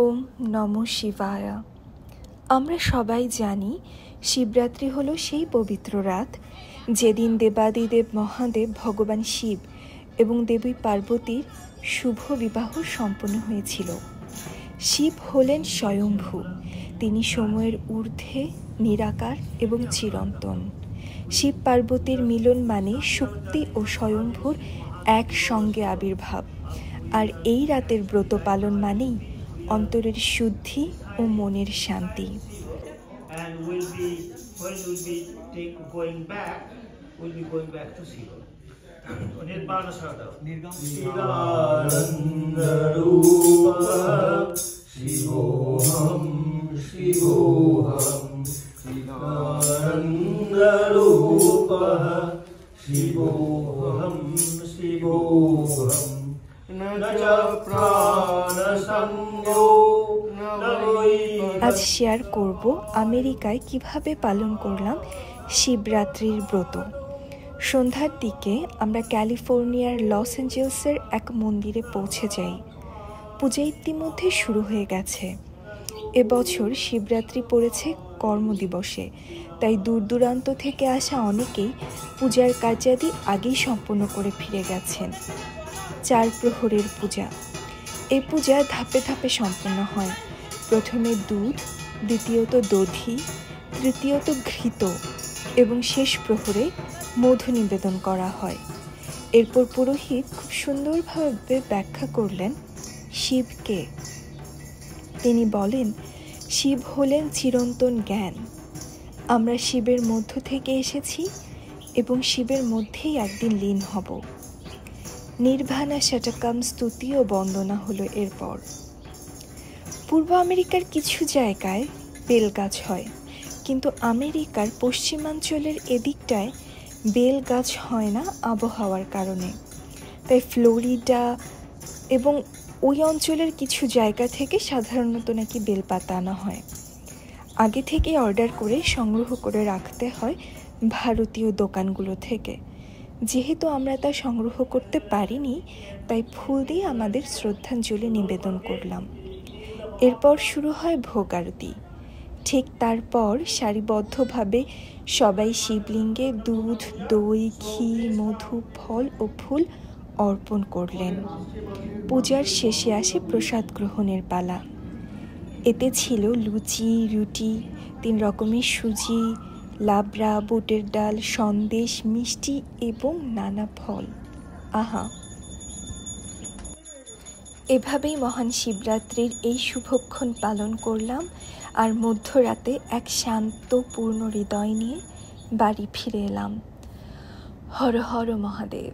ওম নমঃ শিবায়। আমরা সবাই জানি শিবরাত্রি হলো সেই পবিত্র রাত যেদিন দেবাদিদেব মহাদেব ভগবান শিব এবং দেবী পার্বতীর শুভ বিবাহ সম্পন্ন হয়েছিল। শিব হলেন স্বয়ম্ভু, তিনি সময়ের ঊর্ধ্বে, নিরাকার এবং চিরন্তন। শিব পার্বতীর মিলন মানে শক্তি ও স্বয়ম্ভুর একসঙ্গে আবির্ভাব, আর এই রাতের ব্রত পালন মানেই অন্তরের শুদ্ধি ও মনের শান্তি। আজ শেয়ার করব আমেরিকায় কিভাবে পালন করলাম শিবরাত্রির ব্রত। সন্ধ্যার দিকে আমরা ক্যালিফোর্নিয়ার লস অ্যাঞ্জেলসের এক মন্দিরে পৌঁছে যাই। পূজা ইতিমধ্যে শুরু হয়ে গেছে। এবছর শিবরাত্রি পড়েছে কর্মদিবসে, তাই দূর দূরান্ত থেকে আসা অনেকেই পূজার কার্যাদি আগেই সম্পন্ন করে ফিরে গেছেন। 4 প্রহরের পূজা। এই পূজা ধাপে ধাপে সম্পন্ন হয়। প্রথমে দুধ, দ্বিতীয়ত দধি, তৃতীয়ত ঘৃত এবং শেষ প্রহরে মধু নিবেদন করা হয়। এরপর পুরোহিত খুব সুন্দরভাবে ব্যাখ্যা করলেন শিবকে। তিনি বলেন, শিব হলেন চিরন্তন জ্ঞান। আমরা শিবের মধ্য থেকে এসেছি এবং শিবের মধ্যেই একদিন লীন হব। নির্বাণা শতকম স্তুতি ও বন্দনা হলো এরপর। পূর্ব আমেরিকার কিছু জায়গায় বেল গাছ হয়, কিন্তু আমেরিকার পশ্চিমাঞ্চলের এদিকটায় বেল গাছ হয় না আবহাওয়ার কারণে। তাই ফ্লোরিডা এবং ওই অঞ্চলের কিছু জায়গা থেকে সাধারণত নাকি বেলপাতা আনা হয়। আগে থেকে অর্ডার করে সংগ্রহ করে রাখতে হয় ভারতীয় দোকানগুলো থেকে। যেহেতু আমরা তা সংগ্রহ করতে পারিনি, তাই ফুল দিয়ে আমাদের শ্রদ্ধাঞ্জলি নিবেদন করলাম। এরপর শুরু হয় ভোগ আরতি। ঠিক তারপর সারিবদ্ধভাবে সবাই শিবলিঙ্গে দুধ, দই, ঘি, মধু, ফল ও ফুল অর্পণ করলেন। পূজার শেষে আসে প্রসাদ গ্রহণের পালা। এতে ছিল লুচি, রুটি, 3 রকমের সুজি, লাবড়া, বুটের ডাল, সন্দেশ, মিষ্টি এবং নানা ফল। আহা! এভাবেই মহান শিবরাত্রির এই শুভক্ষণ পালন করলাম, আর মধ্যরাতে এক শান্ত পূর্ণ হৃদয় নিয়ে বাড়ি ফিরে এলাম। হর হর মহাদেব।